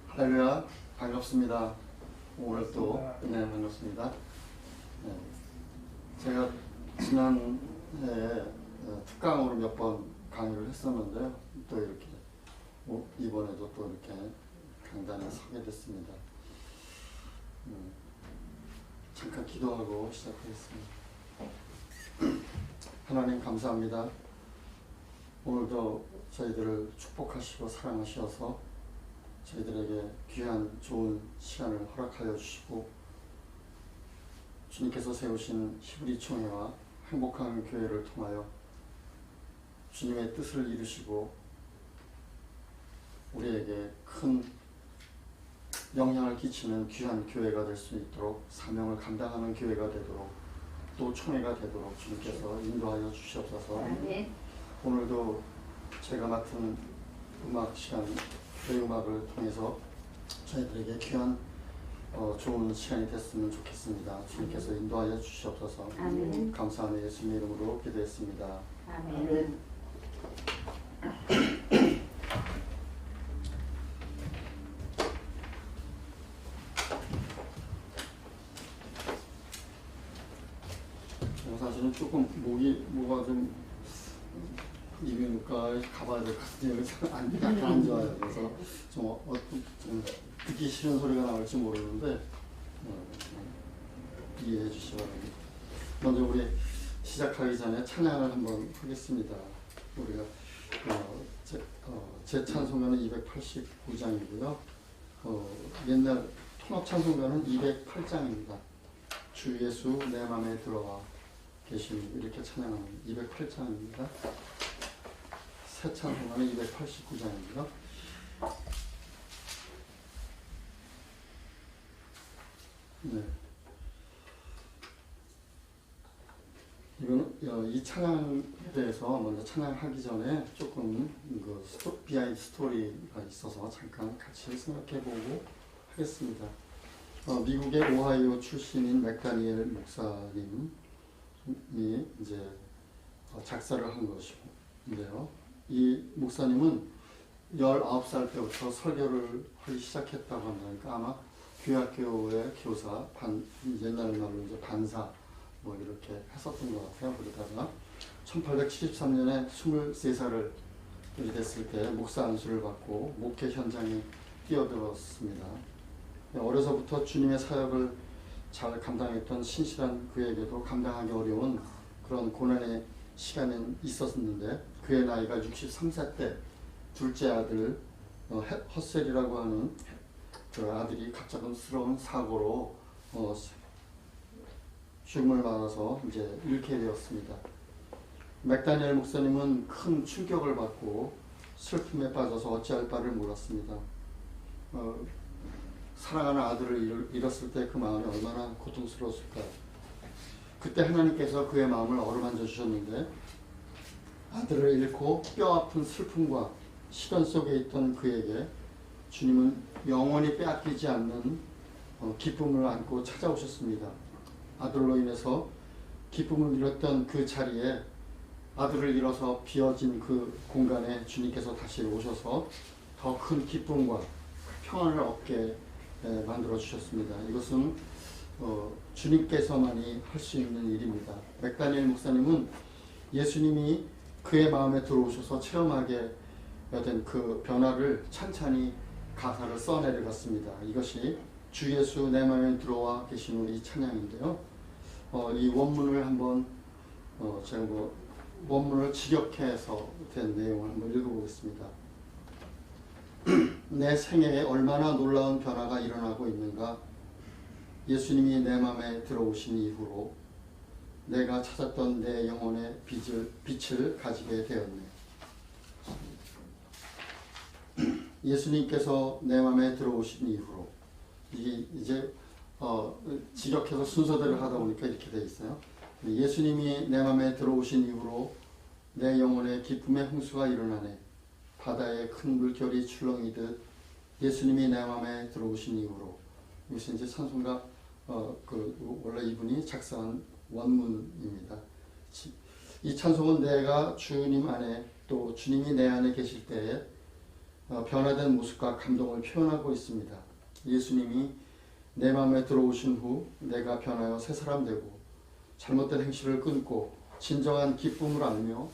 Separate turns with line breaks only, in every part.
할렐루야, 반갑습니다. 오늘 또 반갑습니다. 네, 제가 지난해 특강으로 몇 번 강의를 했었는데요. 또 이렇게 이번에도 또 이렇게 강단에 서게 됐습니다. 잠깐 기도하고 시작하겠습니다. 하나님 감사합니다. 오늘도 저희들을 축복하시고 사랑하셔서 저희들에게 귀한 좋은 시간을 허락하여 주시고 주님께서 세우신 히브리 총회와 행복한 교회를 통하여 주님의 뜻을 이루시고 우리에게 큰 영향을 끼치는 귀한 교회가 될 수 있도록 사명을 감당하는 교회가 되도록 또 총회가 되도록 주님께서 인도하여 주시옵소서. 오늘도 제가 맡은 음악 시간 교회 음악을 통해서 저희들에게 귀한 좋은 시간이 됐으면 좋겠습니다. 주님께서 인도하여 주시옵소서.
아멘.
감사하며 예수님의 이름으로 기도했습니다.
아멘.
사실은 조금 뭐가 좀 이비인후과에 가봐야 될 것 같은데 안기가 안 좋아요. 그래서 좀 듣기 싫은 소리가 나올지 모르는데 이해해 주시기 바랍니다. 먼저 우리 시작하기 전에 찬양을 한번 하겠습니다. 우리가 제 찬송가는 289장이고요. 옛날 통합 찬송가는 208장입니다. 주 예수 내 맘에 들어와 계시니 이렇게 찬양하는 208장입니다. 새 찬송가는 289장입니다. 네. 이거는 이 찬양에 대해서 먼저 찬양하기 전에 조금 비하인드 스토리가 있어서 잠깐 같이 생각해보고 하겠습니다. 미국의 오하이오 출신인 맥다니엘 목사님이 이제 작사를 한 것인데요. 이 목사님은 19살 때부터 설교를 하기 시작했다고 합니다. 그러니까 아마 교회학교의 교사, 옛날 말로 이제 반사 뭐 이렇게 했었던 것 같아요. 그러다가 1873년에 23살을 됐을 때 목사 안수를 받고 목회 현장에 뛰어들었습니다. 어려서부터 주님의 사역을 잘 감당했던 신실한 그에게도 감당하기 어려운 그런 고난의 시간은 있었는데 그의 나이가 63세 때 둘째 아들 허셀이라고 하는 그 아들이 갑작스러운 사고로 죽음을 맞아서 이제 잃게 되었습니다. 맥다니엘 목사님은 큰 충격을 받고 슬픔에 빠져서 어찌할 바를 몰랐습니다. 사랑하는 아들을 잃었을 때 그 마음이 얼마나 고통스러웠을까요? 그때 하나님께서 그의 마음을 어루만져 주셨는데 아들을 잃고 뼈아픈 슬픔과 시련 속에 있던 그에게 주님은 영원히 빼앗기지 않는 기쁨을 안고 찾아오셨습니다. 아들로 인해서 기쁨을 잃었던 그 자리에 아들을 잃어서 비어진 그 공간에 주님께서 다시 오셔서 더 큰 기쁨과 평안을 얻게 만들어 주셨습니다. 이것은 주님께서만이 할 수 있는 일입니다. 맥다니엘 목사님은 예수님이 그의 마음에 들어오셔서 체험하게 된 그 변화를 찬찬히 가사를 써내려갔습니다. 이것이 주 예수 내 마음에 들어와 계신 이 찬양인데요. 이 원문을 한번 제가 원문을 직역해서 된 내용을 한번 읽어보겠습니다. 내 생애에 얼마나 놀라운 변화가 일어나고 있는가. 예수님이 내 마음에 들어오신 이후로 내가 찾았던 내 영혼의 빛을 가지게 되었네. 예수님께서 내 마음에 들어오신 이후로 이게 이제 직역해서 순서대로 하다 보니까 이렇게 되어 있어요. 예수님이 내 마음에 들어오신 이후로 내 영혼의 기쁨의 홍수가 일어나네. 바다에 큰 물결이 출렁이듯 예수님이 내 마음에 들어오신 이후로. 이것이 이제 찬송가 원래 이분이 작사한 원문입니다. 이 찬송은 내가 주님 안에 또 주님이 내 안에 계실 때에 변화된 모습과 감동을 표현하고 있습니다. 예수님이 내 마음에 들어오신 후 내가 변하여 새 사람 되고 잘못된 행실을 끊고 진정한 기쁨을 알며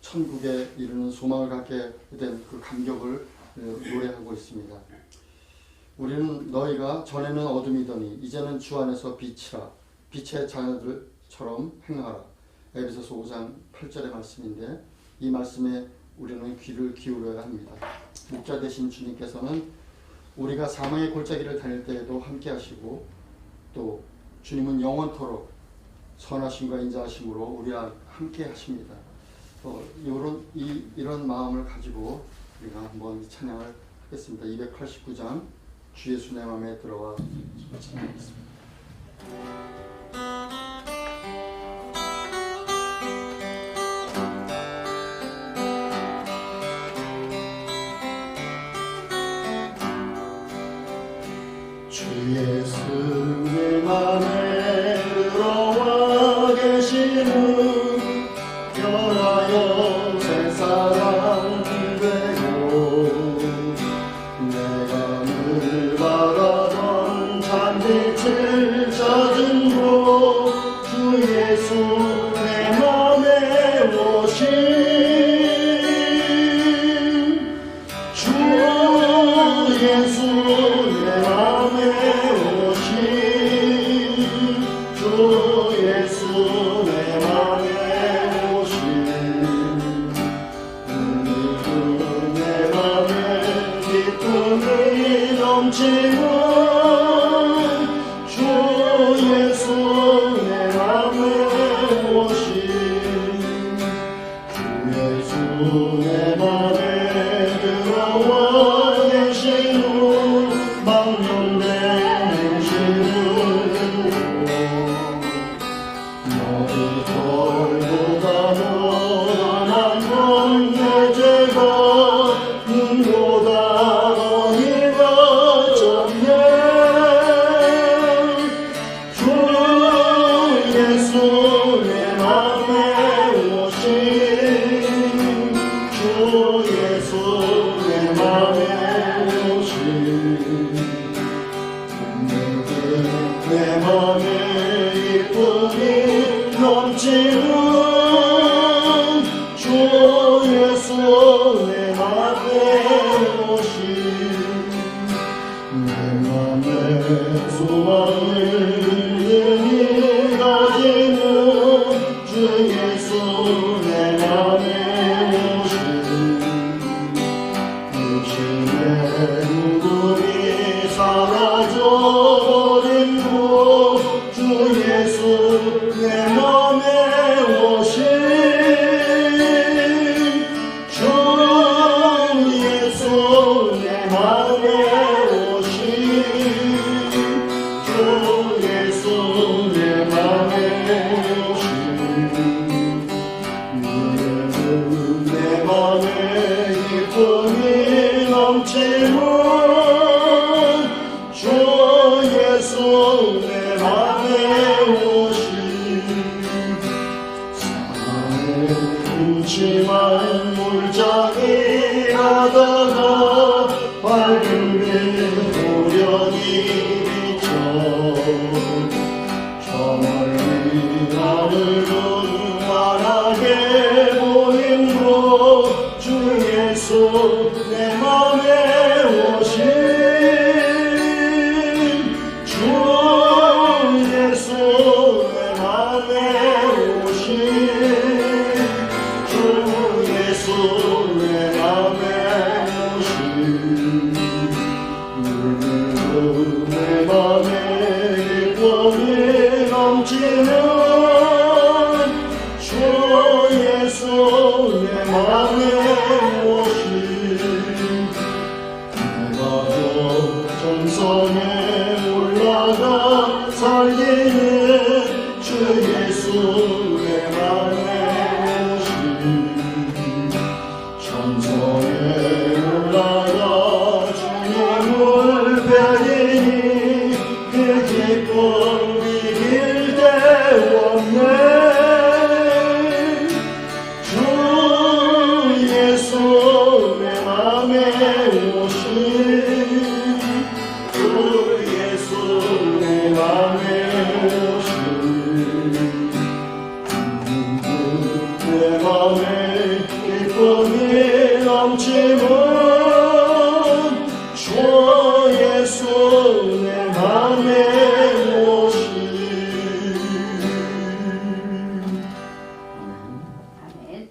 천국에 이르는 소망을 갖게 된 그 감격을 노래하고 있습니다. 우리는 너희가 전에는 어둠이더니 이제는 주 안에서 빛이라 빛의 자녀들처럼 행하라. 에베소서 5장 8절의 말씀인데 이 말씀에 우리는 귀를 기울여야 합니다. 목자 되신 주님께서는 우리가 사망의 골짜기를 다닐 때에도 함께 하시고 또 주님은 영원토록 선하심과 인자하심으로 우리와 함께 하십니다. 이런 마음을 가지고 우리가 한번 찬양을 하겠습니다. 289장 주 예수 내 맘에 들어와 찬양하겠습니다. 주 예수 내 맘에 들어와 계시는 변하여 새 사람 되고 내가 늘 바라던 참빛을 찾은 곳 주 예수 내 맘에 오신 주 예수 내 맘에 오신 주 예수 내 맘에 오신 내 맘에 기쁨이 넘치는 주 예수 내 맘에 오신 주 예수 내 맘에 들어와 계신 후 망령된 행실을 너희 벌보다 무난한 건 내 죄가 눈보다 너희가 적네 주 예수 내 맘에 오신 주 예수 내 맘에 오신 내 맘에 기쁨이 넘치는 주 예수 내 맘에 오신 내 맘에 소망을 흔히 가지는 주 예수 내 맘에 오신 육신의 누구니 사라져버린 주 예수 내 맘에 오신 주 예수 내 맘에 오신 주 예수 내 맘에 오신 내 맘에 기쁨이 넘치는 주 예수 내 맘에 오신 사랑의 음침한 물장이 나다가 밝은 빛 우연히 비쳐 저 멀리 하늘은 환하게 보이므로 주 예수 내 맘에 오신 주 예수 내 맘에 오신 주 예수 내 맘에 오신 내 맘에 기쁨이 넘치는 주 예수 내 맘에 오신 내가 저 전선에 올라가 살리는 주 예수 내 맘에 오신 전선에 올라가 주님을 뵈니 그 기쁨 이길 데 없네 주 예수 내 맘에
기쁨이 넘치는 주 예수 내 맘에 오시.
아멘.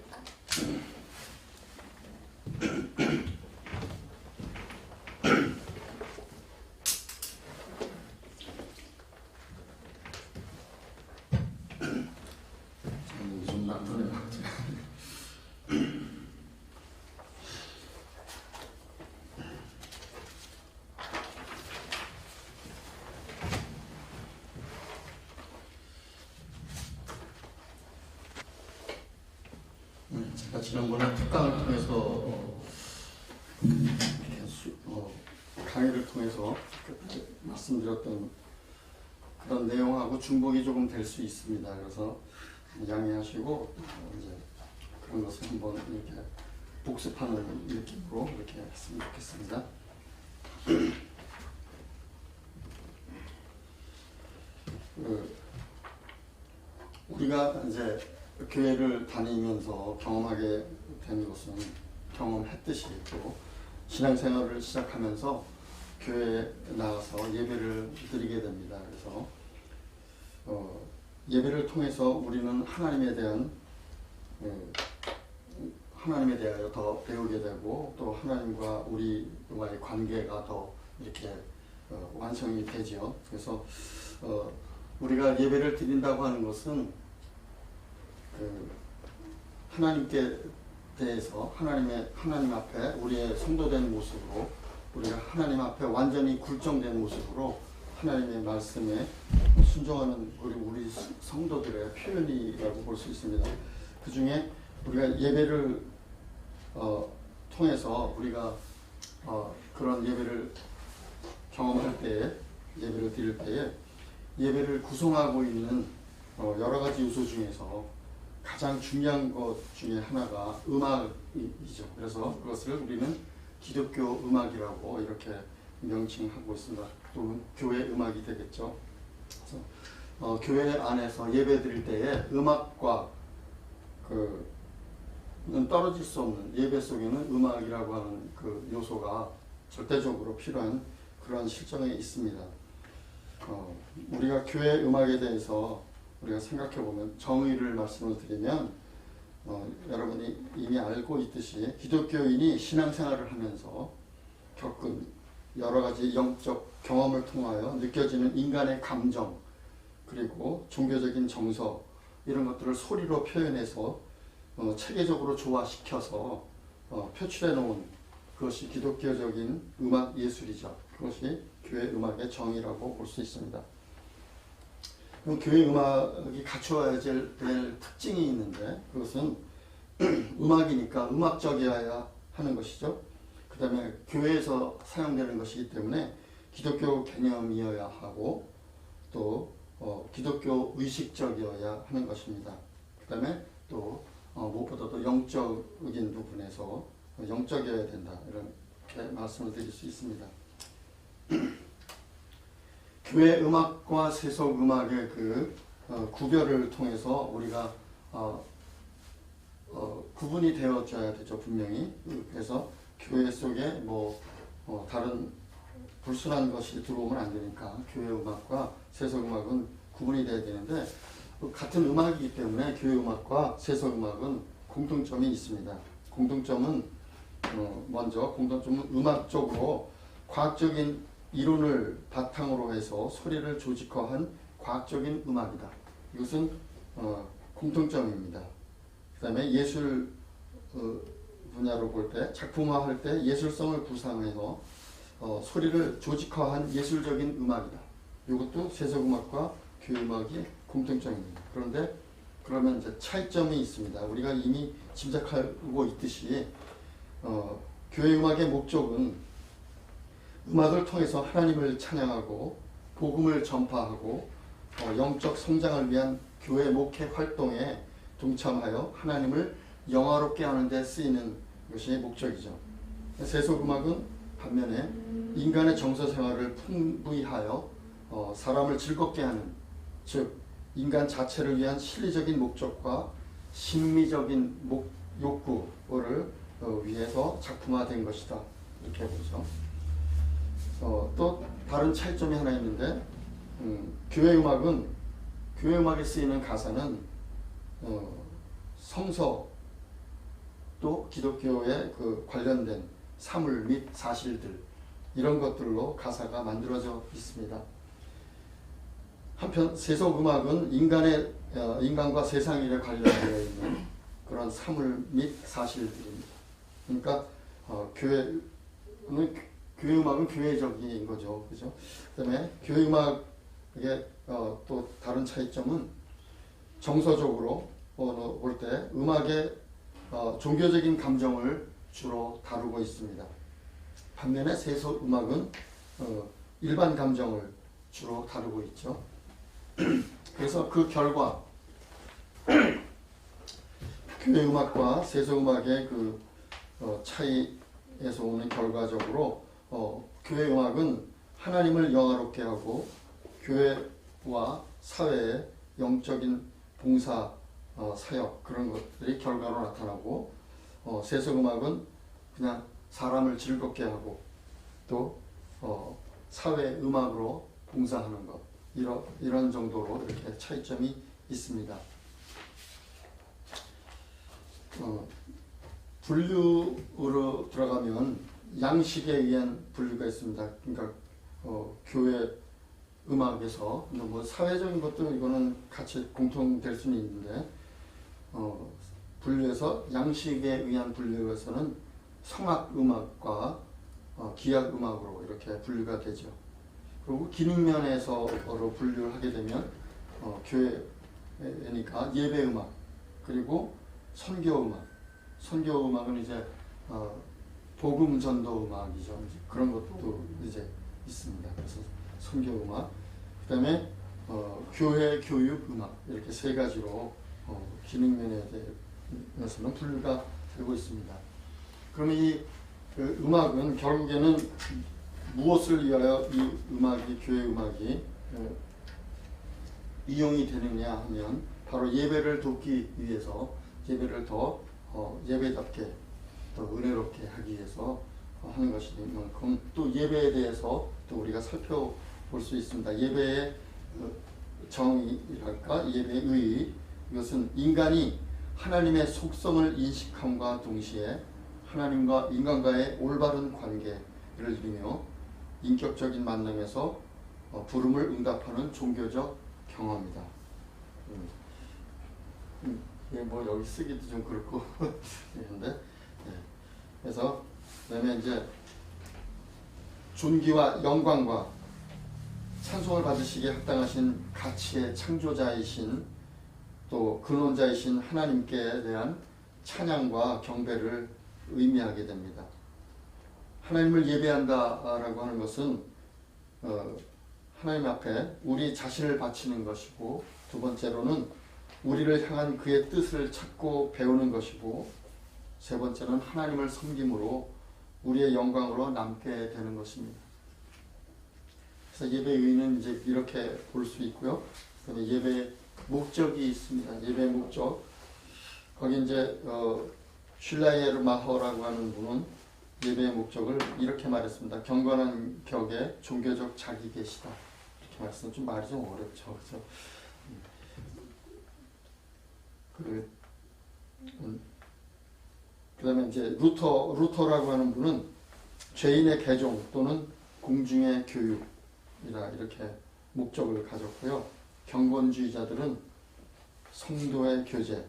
좀 나쁘네요. 제가 지난번에 특강을 통해서 강의를 통해서 말씀드렸던 그런 내용하고 중복이 조금 될 수 있습니다. 그래서 양해하시고 이제 그런 것을 한번 이렇게 복습하는 느낌으로 이렇게 했으면 좋겠습니다. 우리가 이제 교회를 다니면서 경험하게 된 것은 경험했듯이 또 신앙생활을 시작하면서 교회에 나가서 예배를 드리게 됩니다. 그래서 예배를 통해서 우리는 하나님에 대하여 더 배우게 되고 또 하나님과 우리와의 관계가 더 이렇게 완성이 되지요. 그래서 우리가 예배를 드린다고 하는 것은 하나님께 대해서 하나님 앞에 우리의 성도된 모습으로 우리가 하나님 앞에 완전히 굴종된 모습으로 하나님의 말씀에 순종하는 우리 성도들의 표현이라고 볼 수 있습니다. 그 중에 우리가 예배를 통해서 우리가 그런 예배를 경험할 때에 예배를 드릴 때에 예배를 구성하고 있는 여러 가지 요소 중에서 가장 중요한 것 중에 하나가 음악이죠. 그래서 그것을 우리는 기독교 음악이라고 이렇게 명칭하고 있습니다. 또는 교회 음악이 되겠죠. 그래서 교회 안에서 예배 드릴 때에 음악과 는 떨어질 수 없는, 예배 속에는 음악이라고 하는 그 요소가 절대적으로 필요한 그런 실정에 있습니다. 우리가 교회 음악에 대해서 우리가 생각해 보면 정의를 말씀을 드리면 여러분이 이미 알고 있듯이 기독교인이 신앙생활을 하면서 겪은 여러 가지 영적 경험을 통하여 느껴지는 인간의 감정 그리고 종교적인 정서 이런 것들을 소리로 표현해서 체계적으로 조화시켜서 표출해 놓은 그것이 기독교적인 음악 예술이죠. 그것이 교회 음악의 정의라고 볼 수 있습니다. 그럼 교회 음악이 갖추어야 될 특징이 있는데 그것은 음악이니까 음악적이어야 하는 것이죠. 그 다음에 교회에서 사용되는 것이기 때문에 기독교 개념이어야 하고 또 기독교 의식적이어야 하는 것입니다. 그 다음에 또 무엇보다도 영적인 부분에서 영적이어야 된다 이렇게 말씀을 드릴 수 있습니다. 교회 음악과 세속 음악의 그 구별을 통해서 우리가 구분이 되어져야 되죠. 분명히. 그래서 교회 속에 다른 불순한 것이 들어오면 안 되니까 교회 음악과 세속 음악은 구분이 돼야 되는데 같은 음악이기 때문에 교회 음악과 세속 음악은 공통점이 있습니다. 공통점은 음악적으로 과학적인 이론을 바탕으로 해서 소리를 조직화한 과학적인 음악이다. 이것은 공통점입니다. 그 다음에 예술 분야로 볼 때 작품화할 때 예술성을 구상해서 소리를 조직화한 예술적인 음악이다. 이것도 세속음악과 교회음악이 공통점입니다. 그런데 그러면 이제 차이점이 있습니다. 우리가 이미 짐작하고 있듯이 교회음악의 목적은 음악을 통해서 하나님을 찬양하고 복음을 전파하고 영적 성장을 위한 교회 목회 활동에 동참하여 하나님을 영화롭게 하는 데 쓰이는 것이 목적이죠. 세속음악은 반면에 인간의 정서 생활을 풍부히 하여 사람을 즐겁게 하는, 즉 인간 자체를 위한 실리적인 목적과 심미적인 욕구를 위해서 작품화된 것이다. 이렇게 보죠. 또 다른 차이점이 하나 있는데 교회 음악에 쓰이는 가사는 성서 또 기독교에 그 관련된 사물 및 사실들 이런 것들로 가사가 만들어져 있습니다. 한편 세속음악은 인간과 세상 일에 관련되어 있는 그런 사물 및 사실들입니다. 그러니까 교회 음악은 교회적인 거죠, 그죠? 그다음에 교회 음악의 또 다른 차이점은 정서적으로 볼 때 음악의 종교적인 감정을 주로 다루고 있습니다. 반면에 세속 음악은 일반 감정을 주로 다루고 있죠. 그래서 그 결과 교회 음악과 세속 음악의 그 차이에서 오는 결과적으로 교회 음악은 하나님을 영화롭게 하고 교회와 사회의 영적인 봉사 사역 그런 것들이 결과로 나타나고 세속 음악은 그냥 사람을 즐겁게 하고 또 사회 음악으로 봉사하는 것 이런 정도로 이렇게 차이점이 있습니다. 분류로 들어가면 양식에 의한 분류가 있습니다. 그러니까 교회 음악에서 뭐 사회적인 것도 이거는 같이 공통될 수는 있는데 분류에서 양식에 의한 분류에서는 성악 음악과 기악 음악으로 이렇게 분류가 되죠. 그리고 기능면에서로 분류를 하게 되면 교회니까 예배 음악 그리고 선교 음악. 선교 음악은 이제 복음 전도 음악이죠. 이제 그런 것도 이제 있습니다. 그래서 선교 음악. 그다음에 교회 교육 음악 이렇게 세 가지로 기능면에 대해서는 분류가 되고 있습니다. 그러면 이 음악은 결국에는 무엇을 위하여 이 음악이 교회 음악이 이용이 되느냐 하면 바로 예배를 돕기 위해서 예배를 더 예배답게 더 은혜롭게 하기 위해서 하는 것인 만큼 또 예배에 대해서 또 우리가 살펴볼 수 있습니다. 예배의 정의랄까 예배의 의의 이것은 인간이 하나님의 속성을 인식함과 동시에 하나님과 인간과의 올바른 관계를 이루며 인격적인 만남에서 부름을 응답하는 종교적 경험이다. 뭐 여기 쓰기도 좀 그렇고 그런데 그래서 그다음에 이제 존귀와 영광과 찬송을 받으시기에 합당하신 가치의 창조자이신 또 근원자이신 하나님께 대한 찬양과 경배를 의미하게 됩니다. 하나님을 예배한다라고 하는 것은 하나님 앞에 우리 자신을 바치는 것이고 두 번째로는 우리를 향한 그의 뜻을 찾고 배우는 것이고 세 번째는 하나님을 섬김으로 우리의 영광으로 남게 되는 것입니다. 그래서 예배의 의의는 이제 이렇게 볼 수 있고요. 그다음에 예배의 목적이 있습니다. 예배의 목적. 거기 이제 슐라이에르 마허라고 하는 분은 예배의 목적을 이렇게 말했습니다. 경건한 격의 종교적 자기 계시다. 이렇게 말했습니다. 좀 말이 좀 어렵죠, 그렇죠? 그다음에 이제 루터라고 하는 분은 죄인의 개종 또는 공중의 교육이라 이렇게 목적을 가졌고요. 경건주의자들은 성도의 교제가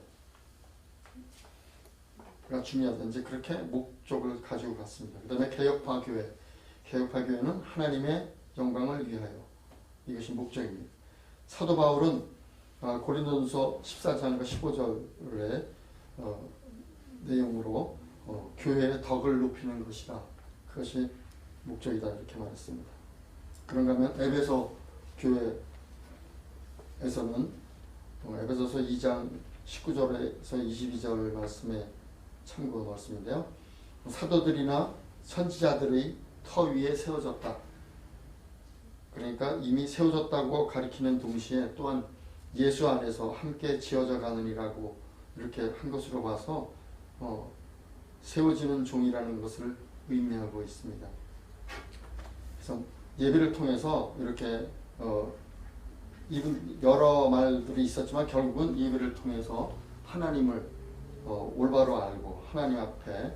중요하다. 이제 그렇게 목적을 가지고 갔습니다. 그다음에 개혁파 교회는 하나님의 영광을 위하여 이것이 목적입니다. 사도 바울은 고린도전서 14장과 15절의 내용으로 교회의 덕을 높이는 것이다. 그것이 목적이다 이렇게 말했습니다. 그런가 하면 에베소 교회에서는 에베소서 2장 19절에서 22절 말씀에 참고 말씀인데요. 사도들이나 선지자들의 터 위에 세워졌다. 그러니까 이미 세워졌다고 가리키는 동시에 또한 예수 안에서 함께 지어져 가느니라고 이렇게 한 것으로 봐서 세워지는 종이라는 것을 의미하고 있습니다. 그래서 예배를 통해서 이렇게 여러 말들이 있었지만 결국은 예배를 통해서 하나님을 올바로 알고 하나님 앞에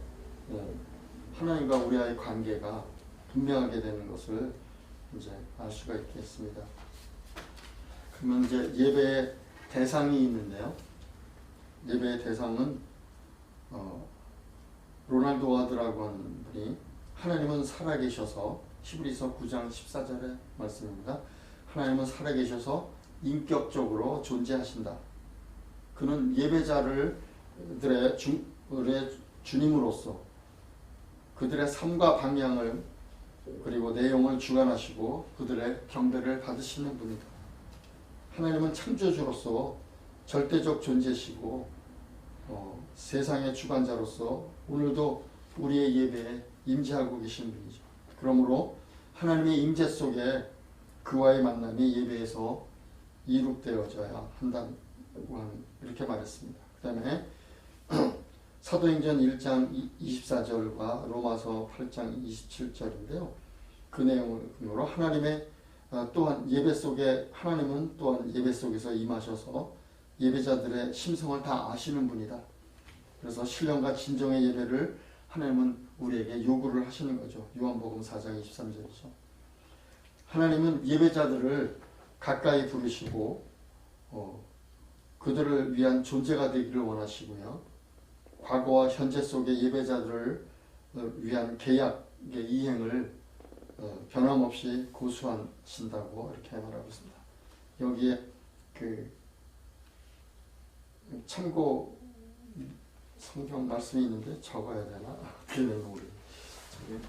하나님과 우리와의 관계가 분명하게 되는 것을 이제 알 수가 있겠습니다. 그러면 이제 예배의 대상이 있는데요. 예배의 대상은 로날드 와드라고 하는 분이 하나님은 살아계셔서 히브리서 9장 14절의 말씀입니다. 하나님은 살아계셔서 인격적으로 존재하신다. 그는 예배자들의 주님으로서 그들의 삶과 방향을 그리고 내용을 주관하시고 그들의 경배를 받으시는 분이다. 하나님은 창조주로서 절대적 존재시고 세상의 주관자로서 오늘도 우리의 예배에 임재하고 계신 분이죠. 그러므로 하나님의 임재 속에 그와의 만남이 예배에서 이룩되어져야 한다고 이렇게 말했습니다. 그 다음에 사도행전 1장 24절과 로마서 8장 27절인데요. 그 내용을 근거로 또한 예배 속에 하나님은 또한 예배 속에서 임하셔서 예배자들의 심성을 다 아시는 분이다. 그래서 신령과 진정의 예배를 하나님은 우리에게 요구를 하시는 거죠. 요한복음 4장 23절이죠. 하나님은 예배자들을 가까이 부르시고 그들을 위한 존재가 되기를 원하시고요. 과거와 현재 속의 예배자들을 위한 계약의 이행을 변함없이 고수하신다고 이렇게 말하고 있습니다. 여기에 참고 성경 말씀이 있는데 적어야 되나? 어떻게 되나 모르겠어요.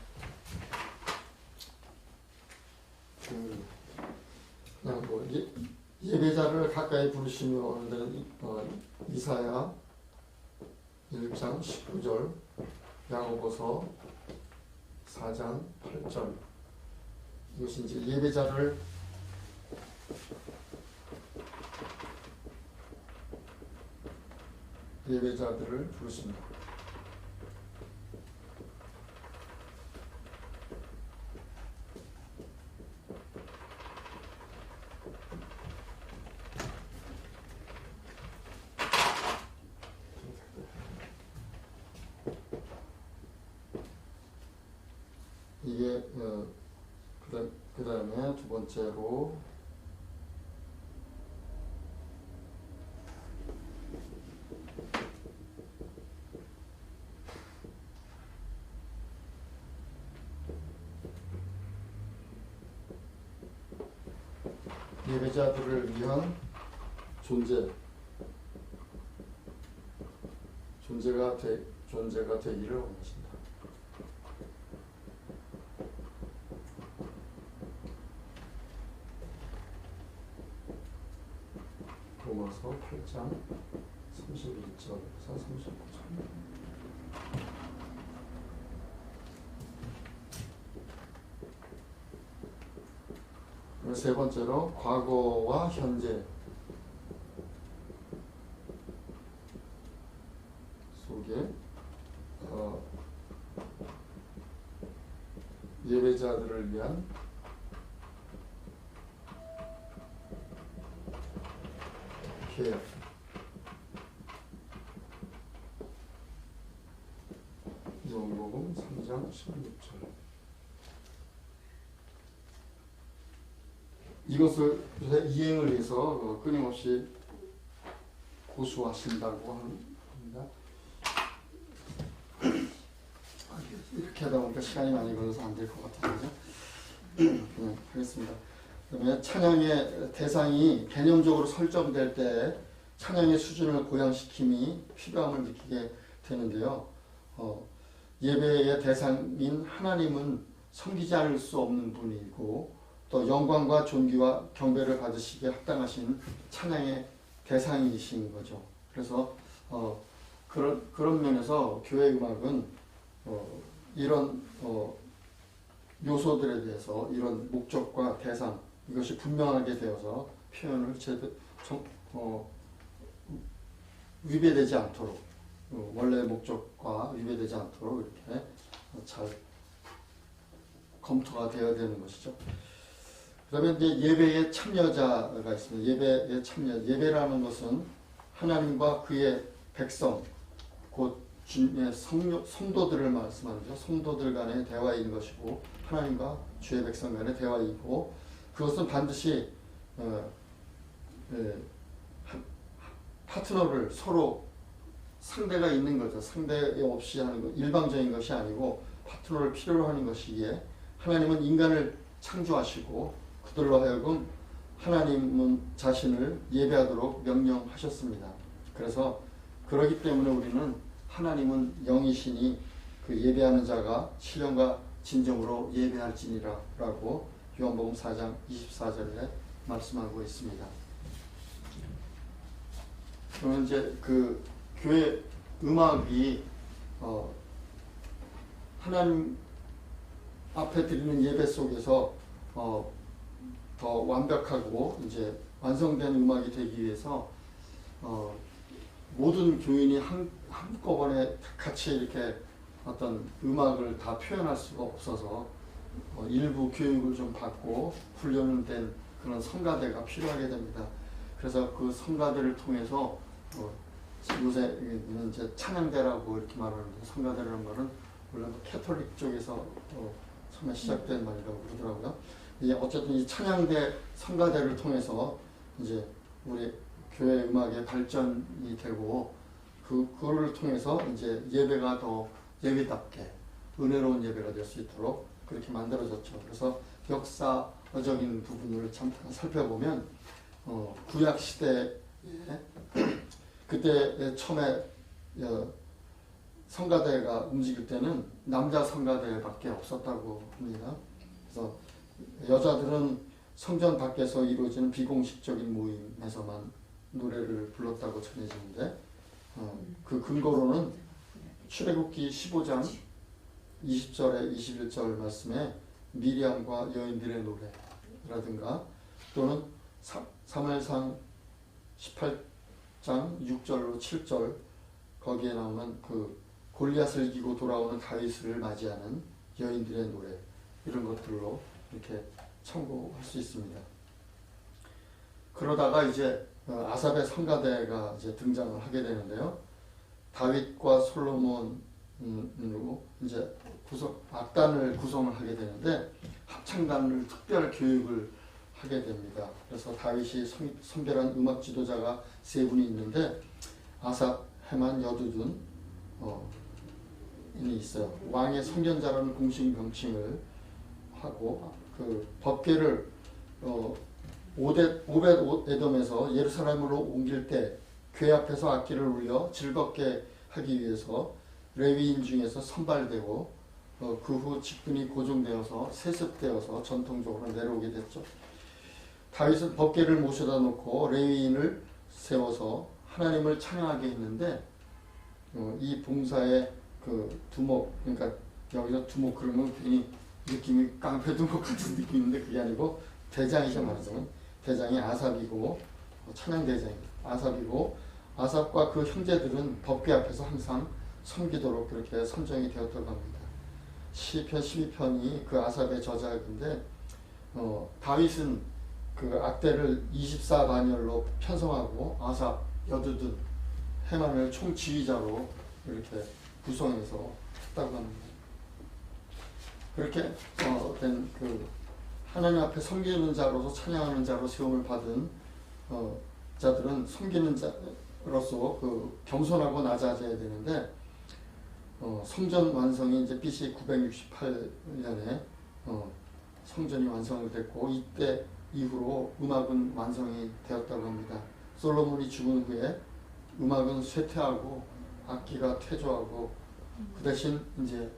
그냥 예배자를 가까이 부르시며 하는 이사야 1장 19절, 야고보서 4장 8절. 이것이 이제 예배자들을 부르십니다. 이게 그 다음에 두 번째로 예배자들을 위한 존재가 되기를 원하신다. 로마서 8장 31절에서 39절. 세 번째로 과거와 현재 속에 예배자들을 위한 계약. 요한복음 3장 16절. 이것을 이행을 위해서 끊임없이 고수하신다고 합니다. 이렇게 하다 보니까 시간이 많이 걸려서 안 될 것 같아서 그냥 하겠습니다. 그다음에 찬양의 대상이 개념적으로 설정될 때 찬양의 수준을 고양시킴이 필요함을 느끼게 되는데요. 예배의 대상인 하나님은 섬기지 않을 수 없는 분이고 또 영광과 존귀와 경배를 받으시기에 합당하신 찬양의 대상이신 거죠. 그래서 그런 면에서 교회 음악은 이런 요소들에 대해서 이런 목적과 대상 이것이 분명하게 되어서 표현을 위배되지 않도록 원래 목적과 위배되지 않도록 이렇게 잘 검토가 되어야 되는 것이죠. 그다음에 이제 예배의 참여자가 있습니다. 예배의 참여. 예배라는 것은 하나님과 그의 백성, 곧 주님의 성도들을 말씀하죠. 성도들 간의 대화인 것이고 하나님과 주의 백성 간의 대화이고 그것은 반드시 파트너를 서로 상대가 있는 거죠. 상대 없이 하는 것, 일방적인 것이 아니고 파트너를 필요로 하는 것이기에 하나님은 인간을 창조하시고 그들로 하여금 하나님은 자신을 예배하도록 명령하셨습니다. 그래서 그러기 때문에 우리는 하나님은 영이시니 그 예배하는 자가 신령과 진정으로 예배할지니라 라고 요한복음 4장 24절에 말씀하고 있습니다. 그러면 이제 그 교회 음악이 하나님 앞에 드리는 예배 속에서 더 완벽하고 이제 완성된 음악이 되기 위해서 모든 교인이 한꺼번에 같이 이렇게 어떤 음악을 다 표현할 수가 없어서 일부 교육을 좀 받고 훈련된 그런 성가대가 필요하게 됩니다. 그래서 그 성가대를 통해서 요새는 이제 찬양대라고 이렇게 말하는데 성가대라는 말은 원래 캐톨릭 쪽에서 처음에 시작된 말이라고 그러더라고요. 이제 어쨌든 이 찬양대 성가대를 통해서 이제 우리 교회 음악의 발전이 되고 그거를 통해서 이제 예배가 더 예배답게 은혜로운 예배가 될 수 있도록 그렇게 만들어졌죠. 그래서 역사적인 부분을 잠깐 살펴보면 구약 시대에 그때 처음에 성가대가 움직일 때는 남자 성가대밖에 없었다고 합니다. 그래서 여자들은 성전 밖에서 이루어지는 비공식적인 모임에서만 노래를 불렀다고 전해지는데 그 근거로는 출애굽기 15장 20절에 21절 말씀에 미리암과 여인들의 노래라든가 또는 사무엘상 18장 6절로 7절 거기에 나오는 그 골리앗을 이기고 돌아오는 다윗을 맞이하는 여인들의 노래 이런 것들로 이렇게 참고할 수 있습니다. 그러다가 이제 아삽의 성가대가 이제 등장을 하게 되는데요. 다윗과 솔로몬으로 이제 악단을 구성을 하게 되는데 합창단을 특별 교육을 하게 됩니다. 그래서 다윗이 선별한 음악 지도자가 세 분이 있는데 아삽, 헤만, 여두둔 이 있어요. 왕의 선견자라는 공식 명칭을 하고 그 법궤를 오벳 에돔에서 예루살렘으로 옮길 때 궤 앞에서 악기를 울려 즐겁게 하기 위해서 레위인 중에서 선발되고 그 후 직분이 고정되어서 세습되어서 전통적으로 내려오게 됐죠. 다윗은 법궤를 모셔다 놓고 레위인을 세워서 하나님을 찬양하게 했는데 이 봉사의 그 두목, 그러니까 여기서 두목 그러면 괜히 느낌이 깡패 두목 같은 느낌인데 그게 아니고 대장이죠. 말하자면 대장이 아삽이고 찬양 대장이 아삽이고 아삽과 그 형제들은 법궤 앞에서 항상 섬기도록 그렇게 선정이 되었다고 합니다. 시편 12편이 그 아삽의 저작인데 다윗은 그 악대를 24반열로 편성하고 아삽, 여두둔, 헤만을 총지휘자로 이렇게 구성해서 했다고 합니다. 그렇게 된 그 하나님 앞에 섬기는 자로서 찬양하는 자로 세움을 받은 자들은 섬기는 자로서 그 겸손하고 낮아져야 되는데 성전 완성이 이제 BC 968년에 성전이 완성이 됐고 이때 이후로 음악은 완성이 되었다고 합니다. 솔로몬이 죽은 후에 음악은 쇠퇴하고 악기가 퇴조하고 그 대신 이제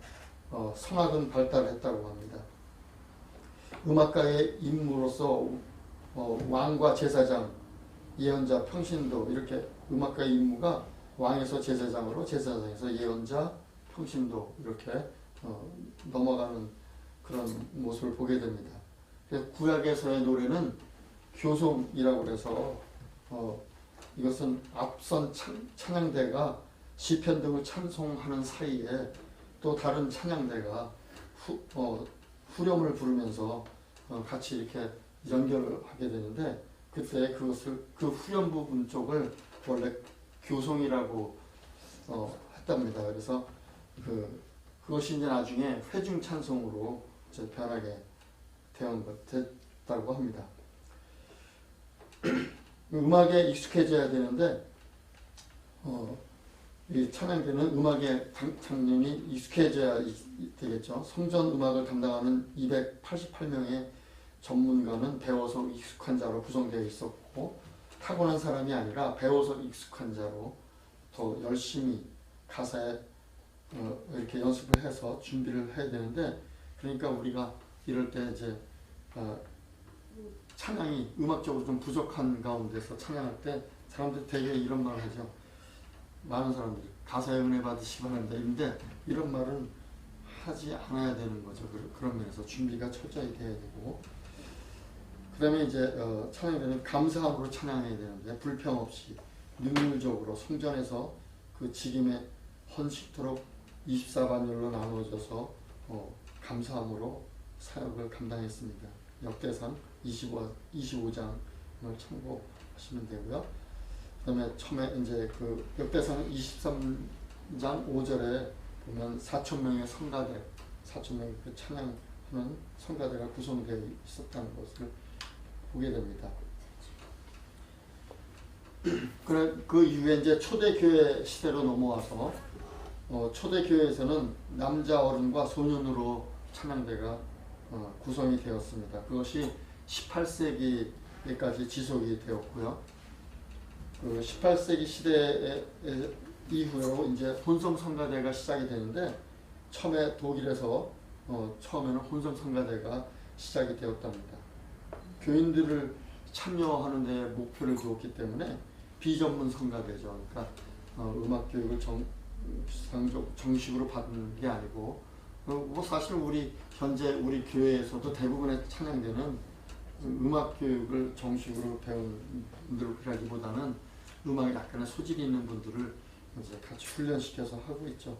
성악은 발달했다고 합니다. 음악가의 임무로서 왕과 제사장, 예언자, 평신도 이렇게 음악가의 임무가 왕에서 제사장으로 제사장에서 예언자, 평신도 이렇게 넘어가는 그런 모습을 보게 됩니다. 구약에서의 노래는 교송이라고 해서 이것은 앞선 찬양대가 시편 등을 찬송하는 사이에 또 다른 찬양대가 후렴을 부르면서 같이 이렇게 연결을 하게 되는데, 그때 그것을 그 후렴 부분 쪽을 원래 교송이라고 했답니다. 그래서 그것이 이제 나중에 회중 찬송으로 이제 변하게 됐다고 합니다. 음악에 익숙해져야 되는데 이 찬양대는 음악의 장면이 익숙해져야 되겠죠. 성전 음악을 담당하는 288명의 전문가는 배워서 익숙한 자로 구성되어 있었고, 타고난 사람이 아니라 배워서 익숙한 자로 더 열심히 가사에 이렇게 연습을 해서 준비를 해야 되는데, 그러니까 우리가 이럴 때 이제 찬양이 음악적으로 좀 부족한 가운데서 찬양할 때 사람들이 되게 이런 말을 하죠. 많은 사람들이 가사에 은혜 받으시기 바랍니다. 근데 이런 말은 하지 않아야 되는 거죠. 그런 면에서 준비가 철저히 돼야 되고, 그 다음에 이제 찬양에는 감사함으로 찬양해야 되는데, 불평 없이 능률적으로 성전에서 그 직임에 헌신토록 24반열로 나누어져서 감사함으로 사역을 감당했습니다. 역대상 25장을 참고하시면 되고요. 그 다음에 처음에 이제 그 역대상 23장 5절에 보면 4,000명의 성가대, 4,000명의 그 찬양하는 성가대가 구성되어 있었다는 것을 보게 됩니다. 그 이후에 이제 초대교회 시대로 넘어와서 초대교회에서는 남자 어른과 소년으로 찬양대가 구성이 되었습니다. 그것이 18세기까지 지속이 되었고요. 그 18세기 시대 이후로 이제 혼성 성가대가 시작이 되는데, 처음에 독일에서 처음에는 혼성 성가대가 시작이 되었답니다. 교인들을 참여하는 데 목표를 두었기 때문에 비전문 성가대죠. 그러니까 음악 교육을 정식으로 받는 게 아니고, 뭐 사실 현재 우리 교회에서도 대부분의 찬양대는 음악 교육을 정식으로 배운 분들이라기보다는 음악에 약간의 소질이 있는 분들을 이제 같이 훈련시켜서 하고 있죠.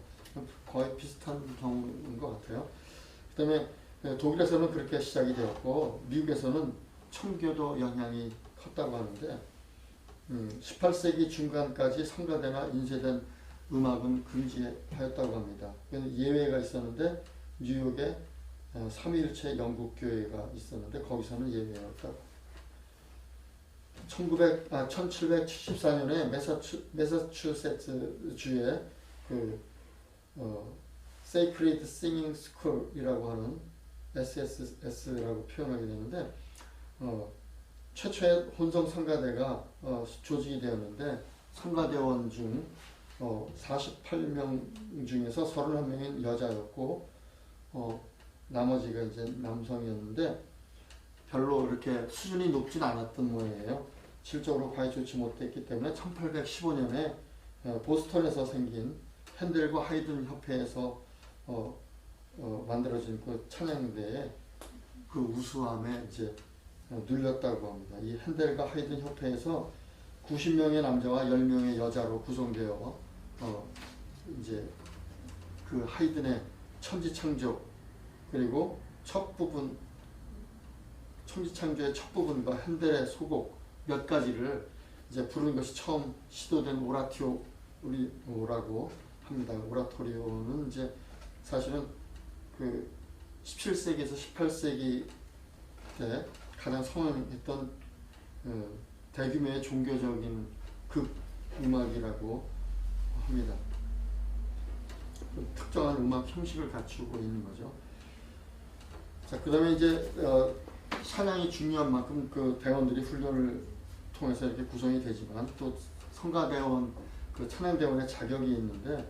거의 비슷한 경우인 것 같아요. 그 다음에 독일에서는 그렇게 시작이 되었고, 미국에서는 청교도 영향이 컸다고 하는데, 18세기 중간까지 성가대나 인쇄된 음악은 금지하였다고 합니다. 예외가 있었는데, 뉴욕에 3.1체 영국교회가 있었는데 거기서는 예외였다고. 1774년에 매사추세츠 주에 그 Sacred Singing School이라고 하는 SSS라고 표현하게 되는데, 최초의 혼성 성가대가 조직이 되었는데, 성가대원 중 48명 중에서 31명은 여자였고, 나머지가 이제 남성이었는데 별로 이렇게 수준이 높진 않았던 모양이에요. 실적으로 과히 좋지 못했기 때문에 1815년에 보스턴에서 생긴 핸델과 하이든 협회에서 만들어진 그 찬양대에 그 우수함에 이제 눌렸다고 합니다. 이 핸델과 하이든 협회에서 90명의 남자와 10명의 여자로 구성되어 이제 그 하이든의 천지창조, 그리고 첫 부분 천지창조의 첫 부분과 핸델의 소곡 몇 가지를 이제 부르는 것이 처음 시도된 오라토리오라고 합니다. 오라토리오는 이제 사실은 그 17세기에서 18세기 때 가장 성행했던 대규모의 종교적인 극 음악이라고 합니다. 특정한 음악 형식을 갖추고 있는 거죠. 자, 그 다음에 이제 찬양이 중요한 만큼 그 대원들이 훈련을 통해서 이렇게 구성이 되지만, 또 성가대원, 그 찬양대원의 자격이 있는데,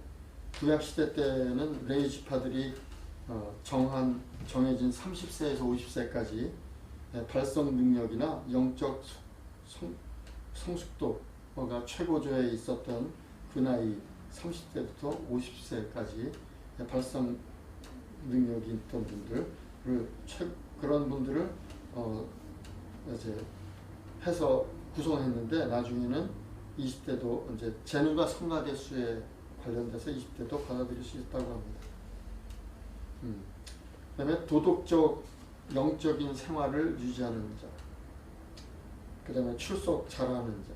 구약시대 때는 레위 지파들이 정해진 30세에서 50세까지 발성 능력이나 영적 성숙도가 최고조에 있었던 그 나이 30세부터 50세까지 발성 능력이 있던 분들을 그런 분들을 이제 해서 구성했는데, 나중에는 20대도 이제 재능과 성가대 수에 관련돼서 20대도 받아들일 수 있다고 합니다. 그 다음에 도덕적, 영적인 생활을 유지하는 자, 그 다음에 출석 잘하는 자,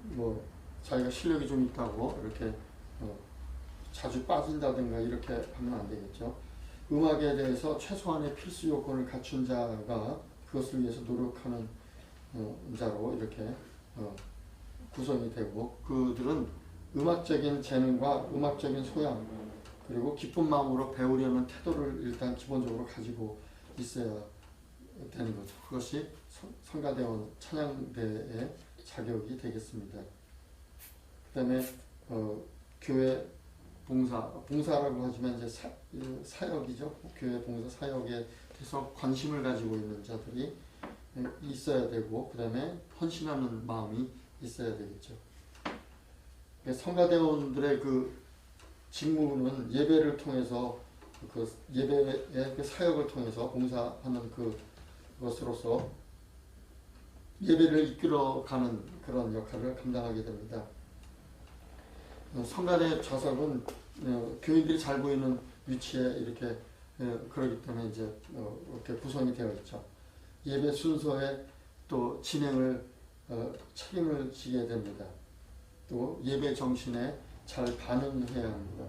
뭐 자기가 실력이 좀 있다고 이렇게 자주 빠진다든가 이렇게 하면 안 되겠죠. 음악에 대해서 최소한의 필수 요건을 갖춘 자가 그것을 위해서 노력하는 자로 이렇게 구성이 되고, 그들은 음악적인 재능과 음악적인 소양, 그리고 기쁜 마음으로 배우려는 태도를 일단 기본적으로 가지고 있어야 되는 거죠. 그것이 성가대원 찬양대의 자격이 되겠습니다. 그 다음에 교회 봉사라고 하지만 이제 사역이죠. 교회 봉사 사역에 대해서 관심을 가지고 있는 자들이 있어야 되고, 그 다음에 헌신하는 마음이 있어야 되겠죠. 성가대원들의 그 직무는 예배를 통해서, 그 예배의 그 사역을 통해서 봉사하는 그것으로서 예배를 이끌어가는 그런 역할을 감당하게 됩니다. 성가대 좌석은 교인들이 잘 보이는 위치에 이렇게 그러기 때문에 이제 이렇게 구성이 되어 있죠. 예배 순서에 또 진행을 책임을 지게 됩니다. 또 예배 정신에 잘 반응해야 합니다.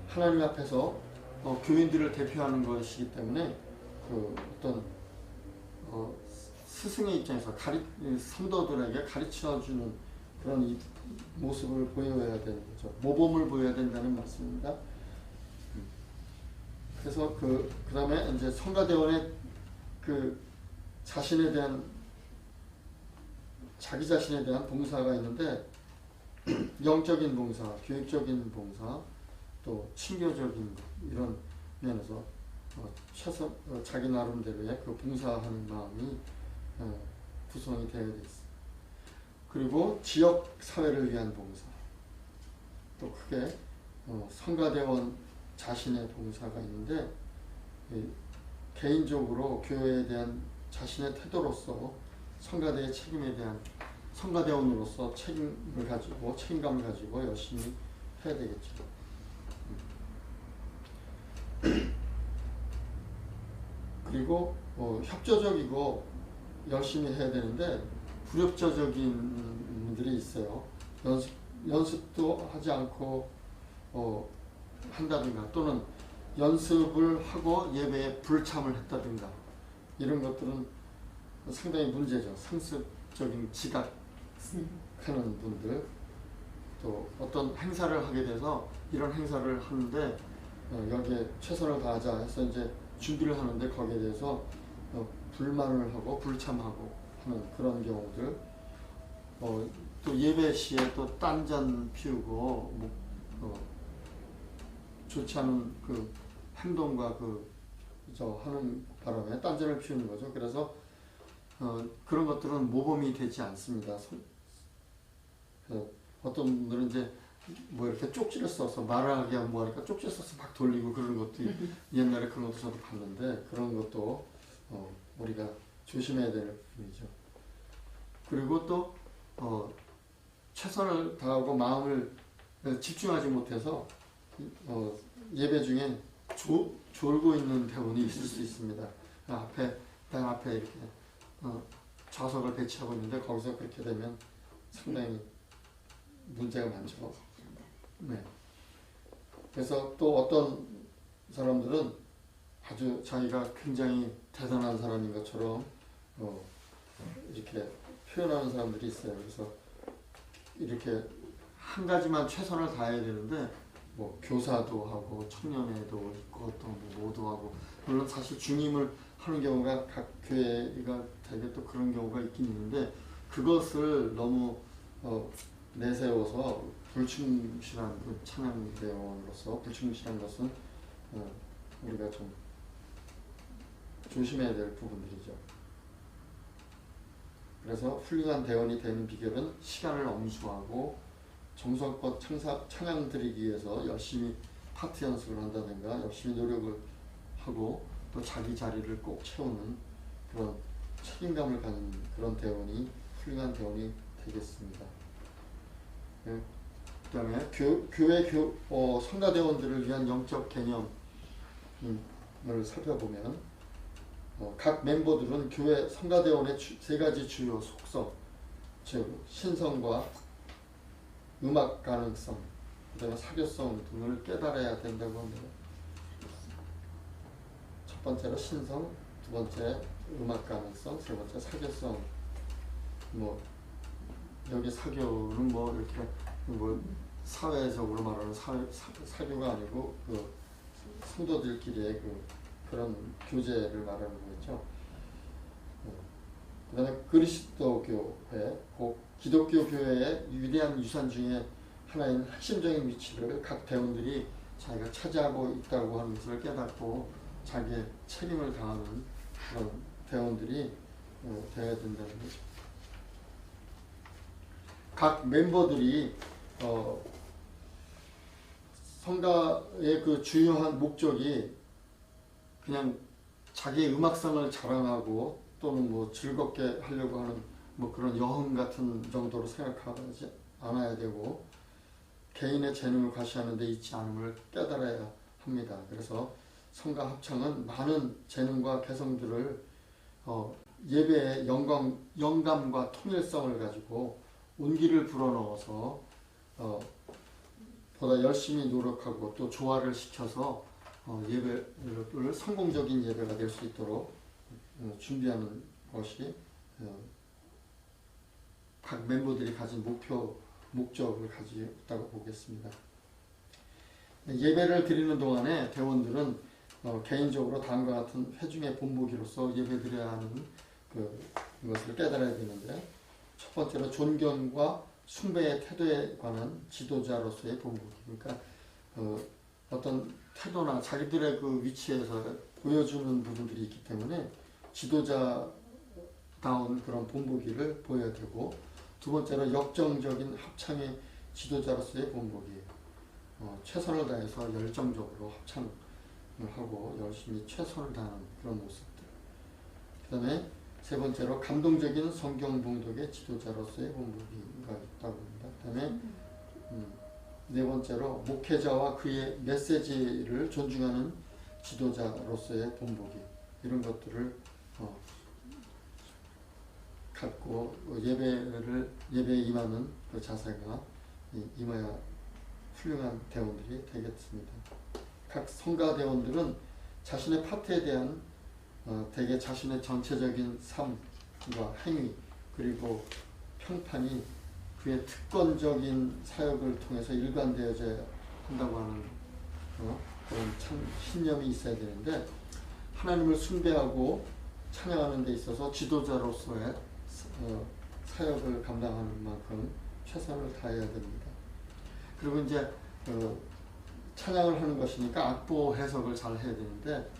하나님 앞에서 교인들을 대표하는 것이기 때문에 그 어떤 스승의 입장에서 성도들에게 가르쳐주는 그런 모습을 보여야 되는 거죠. 모범을 보여야 된다는 말씀입니다. 그래서 그 다음에 이제 성가대원의 그 자기 자신에 대한 봉사가 있는데, 영적인 봉사, 교육적인 봉사, 또 친교적인 이런 면에서 자기 나름대로의 그 봉사하는 마음이 구성이 되어야 되겠습니다. 그리고 지역 사회를 위한 봉사, 또 크게 성가대원 자신의 봉사가 있는데, 개인적으로 교회에 대한 자신의 태도로서 성가대의 책임에 대한 성가대원으로서 책임감을 가지고 열심히 해야 되겠죠. 그리고 협조적이고 열심히 해야 되는데, 불협조적인 분들이 있어요. 연습도 하지 않고 한다든가, 또는 연습을 하고 예배에 불참을 했다든가, 이런 것들은 상당히 문제죠. 상습적인 지각하는 분들, 또 어떤 행사를 하게 돼서 이런 행사를 하는데 여기에 최선을 다하자 해서 이제 준비를 하는데 거기에 대해서 불만을 하고 불참하고 하는 그런 경우들, 또 예배 시에 또 딴전 피우고 좋지 않은 그 행동과 하는 바람에 딴전을 피우는 거죠. 그래서 그런 것들은 모범이 되지 않습니다. 어떤 분들은 이제 뭐 이렇게 쪽지를 써서 말하게 하면 뭐하니까 쪽지 써서 막 돌리고 그러는 것도 옛날에 그런 것도 저도 봤는데, 그런 것도 우리가 조심해야 될 부분이죠. 그리고 또 최선을 다하고 마음을 집중하지 못해서 예배 중에 졸고 있는 대원이 있을 수 있습니다. 당 앞에 이렇게 좌석을 배치하고 있는데 거기서 그렇게 되면 상당히 문제가 많죠. 네. 그래서 또 어떤 사람들은 아주 자기가 굉장히 대단한 사람인 것처럼 이렇게 표현하는 사람들이 있어요. 그래서 이렇게 한 가지만 최선을 다해야 되는데, 뭐 교사도 하고 청년회도 있고 또 모도 하고, 물론 사실 중임을 하는 경우가 각 교회가 되게 또 그런 경우가 있긴 있는데, 그것을 너무 내세워서 불충실한 그 찬양대원으로서 불충실한 것은 우리가 좀 조심해야 될 부분들이죠. 그래서 훌륭한 대원이 되는 비결은 시간을 엄수하고 정성껏 찬양 드리기 위해서 열심히 파트 연습을 한다든가 열심히 노력을 하고 또 자기 자리를 꼭 채우는 그런 책임감을 가진 그런 대원이 훌륭한 대원이 되겠습니다. 그다음에 교회 성가대원들을 위한 영적 개념을 살펴보면 각 멤버들은 교회 성가대원의 세 가지 주요 속성, 즉 신성과 음악 가능성, 그다음에 사교성 등을 깨달아야 된다고 합니다. 첫 번째로 신성, 두 번째 음악 가능성, 세 번째 사교성. 뭐 여기 사교는 뭐 이렇게 뭐 사회적으로 말하는 사교가 아니고 그 성도들끼리의 그런 교제를 말하는 거죠. 그다음에 그리스도 교회, 곧 기독교 교회의 위대한 유산 중에 하나인 핵심적인 위치를 각 대원들이 자기가 차지하고 있다고 하는 것을 깨닫고 자기의 책임을 다하는 그런 대원들이 되어야 된다는 거죠. 각 멤버들이 성가의 그 주요한 목적이 그냥 자기의 음악성을 자랑하고 또는 뭐 즐겁게 하려고 하는 뭐 그런 여흥 같은 정도로 생각하지 않아야 되고 개인의 재능을 과시하는 데 있지 않음을 깨달아야 합니다. 그래서 성가 합창은 많은 재능과 개성들을 예배의 영감과 통일성을 가지고 온기를 불어넣어서 보다 열심히 노력하고 또 조화를 시켜서 예배를 성공적인 예배가 될 수 있도록 준비하는 것이 각 멤버들이 가진 목적을 가지고 있다고 보겠습니다. 예배를 드리는 동안에 대원들은 개인적으로 다음과 같은 회중의 본보기로서 예배드려야 하는 그것을 깨달아야 되는데, 첫 번째로 존경과 숭배의 태도에 관한 지도자로서의 본보기. 그러니까 어떤 태도나 자기들의 그 위치에서 보여주는 부분들이 있기 때문에 지도자다운 그런 본보기를 보여야 되고, 두 번째로 역정적인 합창의 지도자로서의 본보기. 최선을 다해서 열정적으로 합창을 하고 열심히 최선을 다하는 그런 모습들. 그 다음에 세 번째로 감동적인 성경 봉독의 지도자로서의 본보기가 있다고 합니다. 그 다음에 네 번째로 목회자와 그의 메시지를 존중하는 지도자로서의 본보기. 이런 것들을 갖고 예배에 임하는 그 자세가 임해야 훌륭한 대원들이 되겠습니다. 각 성가 대원들은 자신의 파트에 대한 대개 자신의 전체적인 삶과 행위 그리고 평판이 그의 특권적인 사역을 통해서 일관되어져야 한다고 하는 그런 참 신념이 있어야 되는데, 하나님을 숭배하고 찬양하는 데 있어서 지도자로서의 사역을 감당하는 만큼 최선을 다해야 됩니다. 그리고 이제 찬양을 하는 것이니까 악보 해석을 잘 해야 되는데,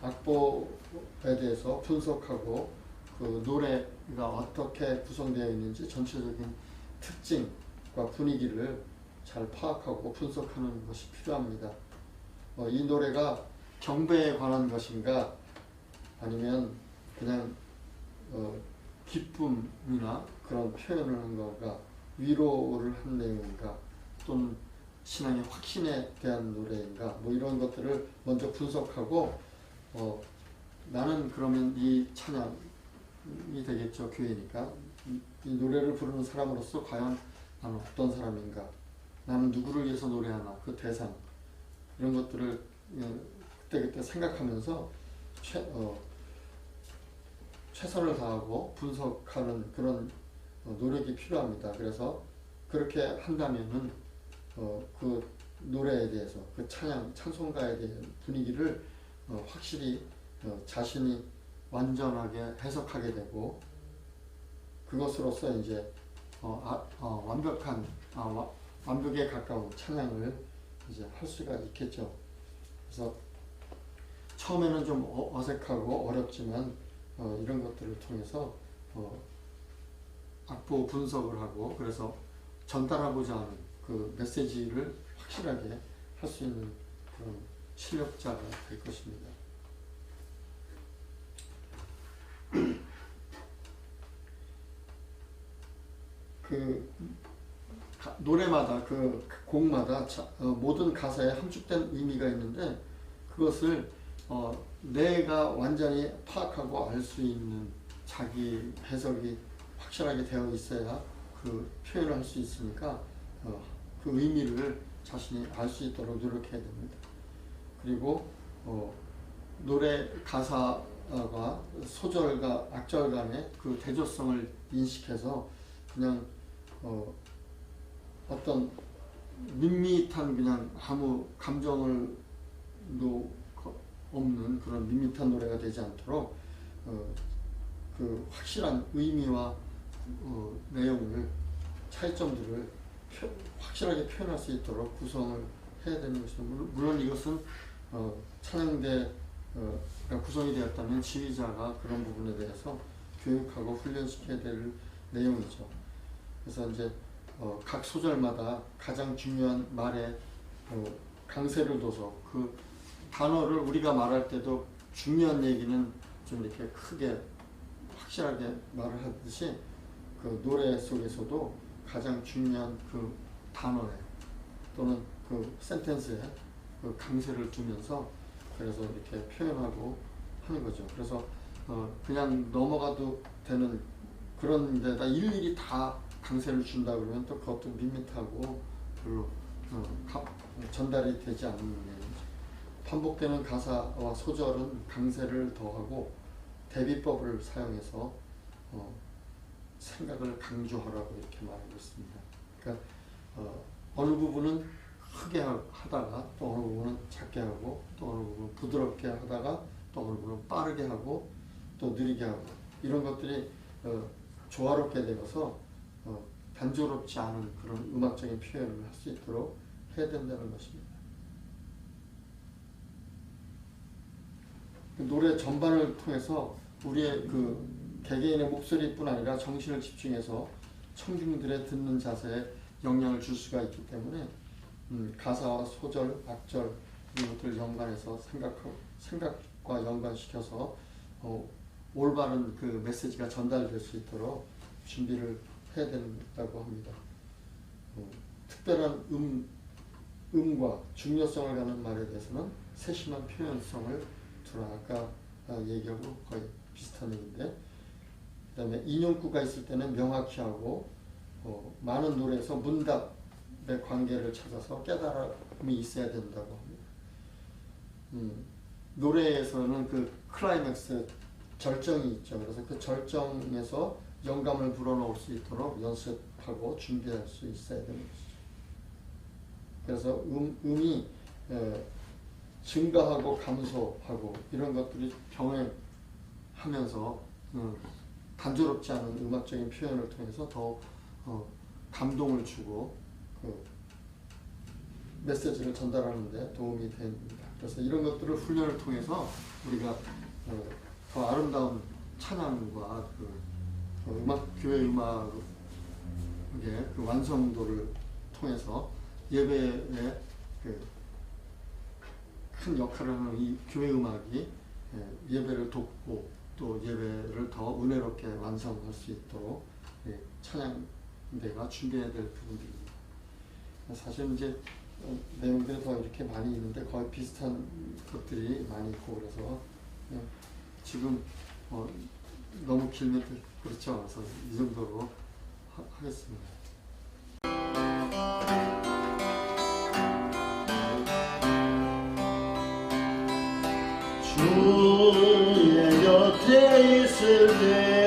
악보에 대해서 분석하고 그 노래가 어떻게 구성되어 있는지 전체적인 특징과 분위기를 잘 파악하고 분석하는 것이 필요합니다. 이 노래가 경배에 관한 것인가 아니면 그냥 기쁨이나 그런 표현을 한 건가, 위로를 한 내용인가, 또는 신앙의 확신에 대한 노래인가, 뭐 이런 것들을 먼저 분석하고 나는 그러면 이 찬양이 되겠죠. 교회니까 이 노래를 부르는 사람으로서 과연 나는 어떤 사람인가, 나는 누구를 위해서 노래하나, 그 대상, 이런 것들을 그때그때 생각하면서 최선을 다하고 분석하는 그런 노력이 필요합니다. 그래서 그렇게 한다면은 그 노래에 대해서, 그 찬송가에 대한 분위기를 확실히 자신이 완전하게 해석하게 되고, 그것으로서 이제 완벽에 가까운 찬양을 이제 할 수가 있겠죠. 그래서 처음에는 좀 어색하고 어렵지만 이런 것들을 통해서 악보 분석을 하고, 그래서 전달하고자 하는 그 메시지를 확실하게 할 수 있는 그런 실력자가 될 것입니다. 노래마다 그 곡마다 모든 가사에 함축된 의미가 있는데 그것을 내가 완전히 파악하고 알 수 있는 자기 해석이 확실하게 되어 있어야 그 표현을 할 수 있으니까 그 의미를 자신이 알 수 있도록 노력해야 됩니다. 그리고 노래 가사가 소절과 악절 간의 그 대조성을 인식해서 그냥 어떤 밋밋한 그냥 아무 감정을 없는 그런 밋밋한 노래가 되지 않도록 그 확실한 의미와 내용을 차이점들을 확실하게 표현할 수 있도록 구성을 해야 되는 것입니다. 물론 이것은 찬양대가 구성이 되었다면 지휘자가 그런 부분에 대해서 교육하고 훈련시켜야 될 내용이죠. 그래서 이제 각 소절마다 가장 중요한 말에 강세를 둬서 그 단어를 우리가 말할 때도 중요한 얘기는 좀 이렇게 크게 확실하게 말을 하듯이 그 노래 속에서도 가장 중요한 그 단어에 또는 그 센텐스에 그 강세를 두면서 그래서 이렇게 표현하고 하는 거죠. 그래서 그냥 넘어가도 되는 그런 데다 일일이 다 강세를 준다 그러면 또 그것도 밋밋하고 별로 전달이 되지 않는 내용이죠. 반복되는 가사와 소절은 강세를 더하고 대비법을 사용해서 생각을 강조하라고 이렇게 말하고 있습니다. 그러니까 어느 부분은 크게 하다가 또 어느 부분은 작게 하고 또 어느 부분은 부드럽게 하다가 또 어느 부분은 빠르게 하고 또 느리게 하고 이런 것들이 조화롭게 되어서 단조롭지 않은 그런 음악적인 표현을 할 수 있도록 해야 된다는 것입니다. 그 노래 전반을 통해서 우리의 그 개개인의 목소리뿐 아니라 정신을 집중해서 청중들의 듣는 자세에 영향을 줄 수가 있기 때문에 가사와 소절, 악절 이런 것들을 연관해서 생각과 연관시켜서 올바른 그 메시지가 전달될 수 있도록 준비를 해야 된다고 합니다. 특별한 음과 중요성을 갖는 말에 대해서는 세심한 표현성을 두라. 아까 얘기하고 거의 비슷한 얘기인데 그 다음에 인용구가 있을 때는 명확히 하고 많은 노래에서 문답의 관계를 찾아서 깨달음이 있어야 된다고 합니다. 노래에서는 그 클라이맥스 절정이 있죠. 그래서 그 절정에서 영감을 불어넣을 수 있도록 연습하고 준비할 수 있어야 되는 것이죠. 그래서 음이 증가하고 감소하고 이런 것들이 병행하면서 단조롭지 않은 음악적인 표현을 통해서 더 감동을 주고 그 메시지를 전달하는 데 도움이 됩니다. 그래서 이런 것들을 훈련을 통해서 우리가 더 아름다운 찬양과 교회 음악의 그 완성도를 통해서 예배에 큰 역할을 하는 이 교회 음악이 예배를 돕고 또 예배를 더 은혜롭게 완성할 수 있도록 찬양대가 준비해야 될 부분들입니다. 사실 이제 내용들이 더 이렇게 많이 있는데 거의 비슷한 것들이 많이 있고 그래서 지금 너무 길면 그렇죠. 그래서 이 정도로 하겠습니다.
주의 곁에 있을 때